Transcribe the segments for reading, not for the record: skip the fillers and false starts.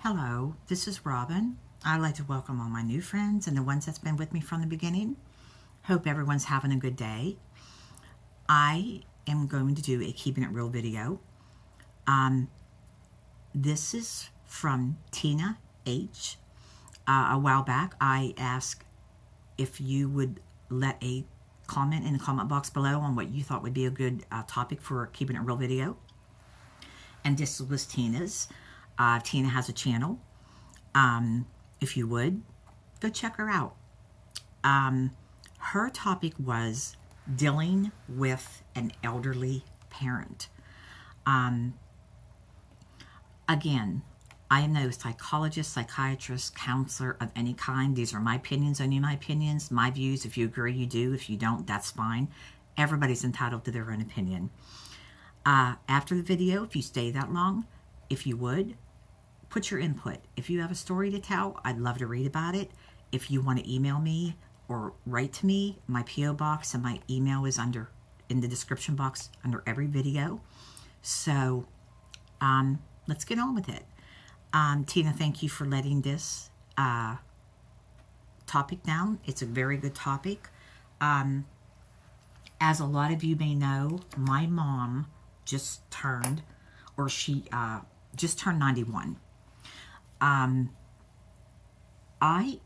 Hello, this is Robin. I'd like to welcome all my new friends and the ones that's been with me from the beginning. Hope everyone's having a good day. I am going to do a Keeping It Real video. This is from Tina H. A while back, I asked if you would let a comment in the comment box below on what you thought would be a good topic for a Keeping It Real video. And this was Tina's. Tina has a channel. If you would, go check her out. Her topic was dealing with an elderly parent. Again, I am no psychologist, psychiatrist, counselor of any kind. These are my opinions, only my opinions, my views. If you agree, you do. If you don't, that's fine. Everybody's entitled to their own opinion. After the video, if you stay that long, if you would, put your input. If you have a story to tell, I'd love to read about it. If you want to email me or write to me, my P.O. box and my email is in the description box under every video. So let's get on with it. Tina, thank you for letting this topic down. It's a very good topic. As a lot of you may know, my mom just turned, or she just turned 91. I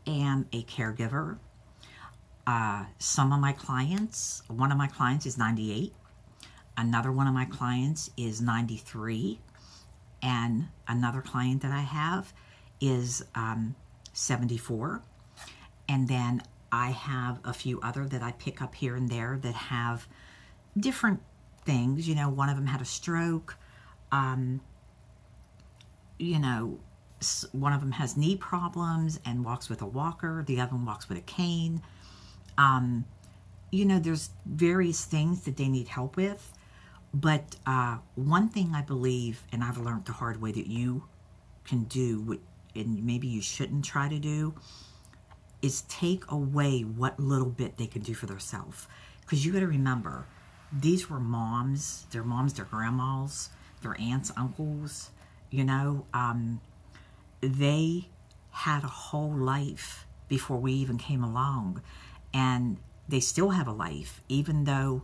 am a caregiver. Some of my clients, one of my clients is 98. Another one of my clients is 93. And another client that I have is 74. And then I have a few other that I pick up here and there that have different things. You know, one of them had a stroke. You know, one of them has knee problems and walks with a walker. The other one walks with a cane. You know, there's various things that they need help with. But one thing I believe, and I've learned the hard way, that you can do, and maybe you shouldn't try to do, is take away what little bit they can do for themselves. Because you got to remember, these were moms, their grandmas, their aunts, uncles, you know. They had a whole life before we even came along. And they still have a life, even though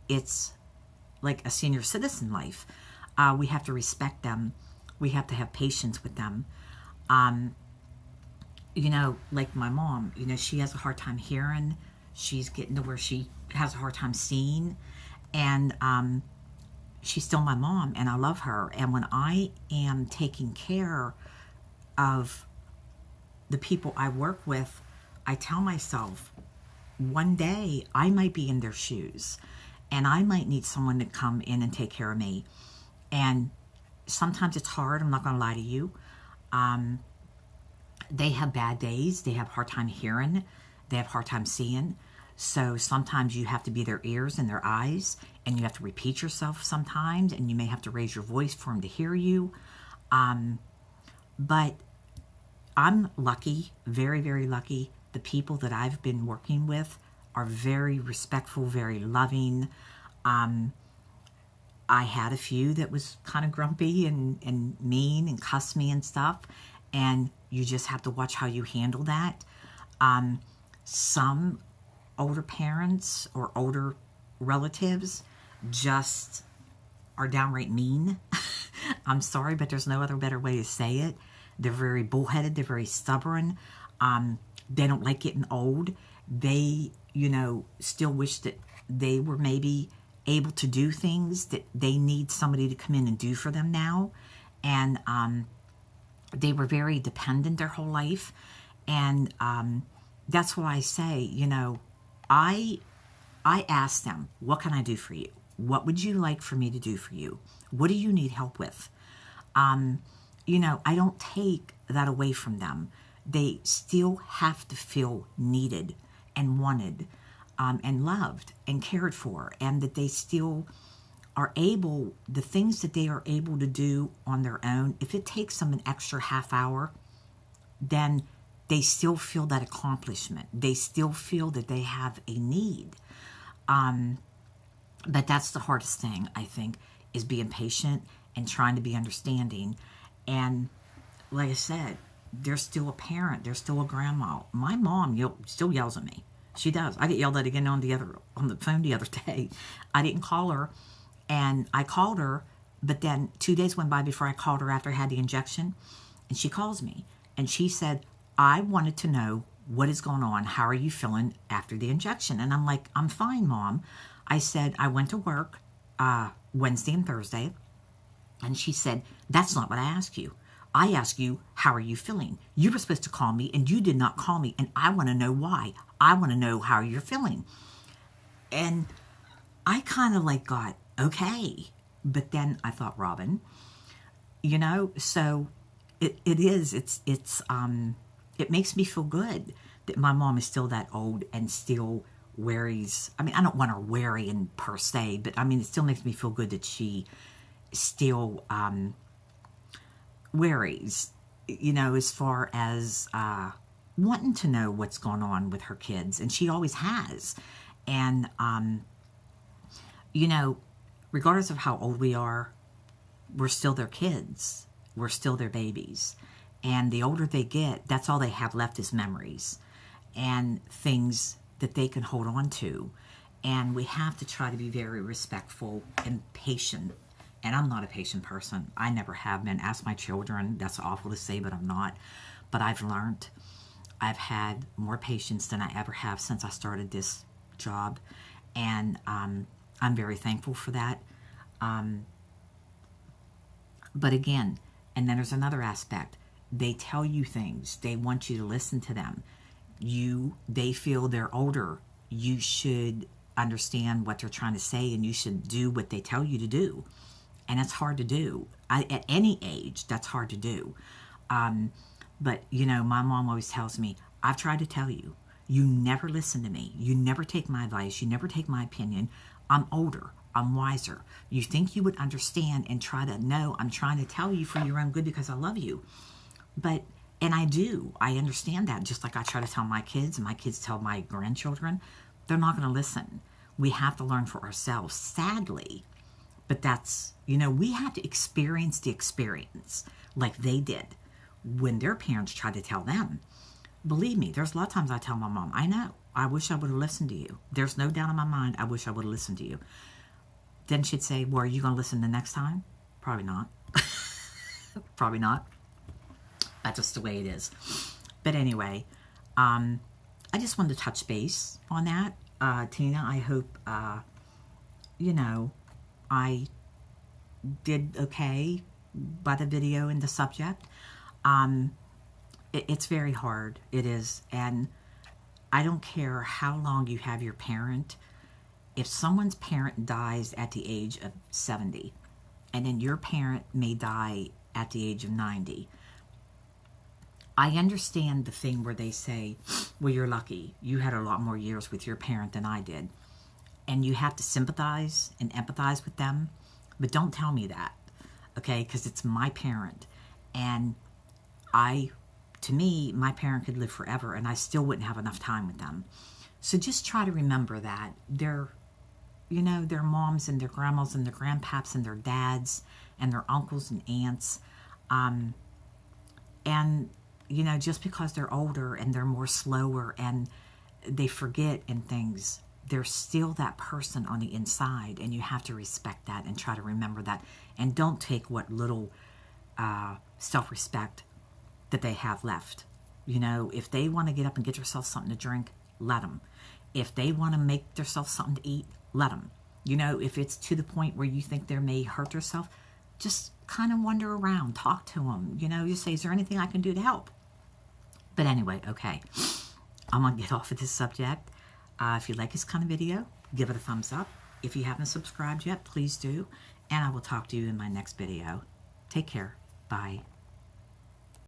it's like a senior citizen life. We have to respect them. We have to have patience with them. You know, like my mom, you know, she has a hard time hearing. She's getting to where she has a hard time seeing. And she's still my mom, and I love her. And when I am taking care of the people I work with, I tell myself, one day I might be in their shoes, and I might need someone to come in and take care of me. And sometimes it's hard, I'm not going to lie to you. They have bad days. They have a hard time hearing. They have a hard time seeing. So sometimes you have to be their ears and their eyes, and you have to repeat yourself sometimes, and you may have to raise your voice for them to hear you. But I'm lucky, very, very lucky. The people that I've been working with are very respectful, very loving. I had a few that was kind of grumpy and mean and cussed me and stuff, and you just have to watch how you handle that. Some older parents or older relatives just are downright mean. I'm sorry, but there's no other better way to say it. They're very bullheaded. They're very stubborn. They don't like getting old. They, you know, still wish that they were maybe able to do things that they need somebody to come in and do for them now. And they were very dependent their whole life. And that's why I say, you know, I ask them, what can I do for you? What would you like for me to do for you? What do you need help with? You know, I don't take that away from them. They still have to feel needed and wanted and loved and cared for, and that they still are able, the things that they are able to do on their own, if it takes them an extra half hour, then they still feel that accomplishment. They still feel that they have a need. But that's the hardest thing, I think, is being patient and trying to be understanding. And like I said, they're still a parent. They're still a grandma. My mom still yells at me. She does. I get yelled at again on the phone the other day. I didn't call her, and I called her, but then 2 days went by before I called her after I had the injection, and she calls me, and she said, I wanted to know what is going on. How are you feeling after the injection? And I'm like, I'm fine, Mom. I said, I went to work Wednesday and Thursday, and she said, that's not what I asked you. I asked you, how are you feeling? You were supposed to call me, and you did not call me, and I want to know why. I want to know how you're feeling. And I kind of like got, okay. But then I thought, Robin, so it makes me feel good that my mom is still that old and still worries. I mean, I don't want her worrying per se, but I mean, it still makes me feel good that she still worries, as far as wanting to know what's going on with her kids. And she always has. And, regardless of how old we are, we're still their kids. We're still their babies. And the older they get, that's all they have left is memories and things that they can hold on to. And we have to try to be very respectful and patient. And I'm not a patient person. I never have been. Ask my children. That's awful to say, but I'm not. But I've learned. I've had more patience than I ever have since I started this job. And I'm very thankful for that. But again, and then there's another aspect. They tell you things. They want you to listen to them. They feel they're older. You should understand what they're trying to say, and you should do what they tell you to do. And it's hard to do. At any age, that's hard to do. But, my mom always tells me, I've tried to tell you. You never listen to me. You never take my advice. You never take my opinion. I'm older. I'm wiser. You think you would understand and try to know I'm trying to tell you for your own good because I love you. And I do. I understand that. Just like I try to tell my kids and my kids tell my grandchildren, they're not going to listen. We have to learn for ourselves, sadly. But that's, we have to experience the experience like they did when their parents tried to tell them. Believe me, there's a lot of times I tell my mom, I know, I wish I would have listened to you. There's no doubt in my mind, I wish I would have listened to you. Then she'd say, well, are you going to listen the next time? Probably not. Probably not. That's just the way it is. But anyway, I just wanted to touch base on that. Tina, I hope, I did okay by the video and the subject. It's very hard. It is. And I don't care how long you have your parent. If someone's parent dies at the age of 70, and then your parent may die at the age of 90, I understand the thing where they say, well, you're lucky. You had a lot more years with your parent than I did. And you have to sympathize and empathize with them. But don't tell me that, okay? Because it's my parent. And to me, my parent could live forever, and I still wouldn't have enough time with them. So just try to remember that. Their moms and their grandmas and their grandpaps and their dads and their uncles and aunts. And, just because they're older and they're more slower and they forget and things, they're still that person on the inside, and you have to respect that and try to remember that. And don't take what little self-respect that they have left. If they want to get up and get themselves something to drink, let them. If they want to make themselves something to eat, let them. If it's to the point where you think they may hurt themselves, just kind of wander around, talk to them. Just say, is there anything I can do to help? But anyway, okay. I'm going to get off of this subject. If you like this kind of video, give it a thumbs up. If you haven't subscribed yet, please do. And I will talk to you in my next video. Take care. Bye.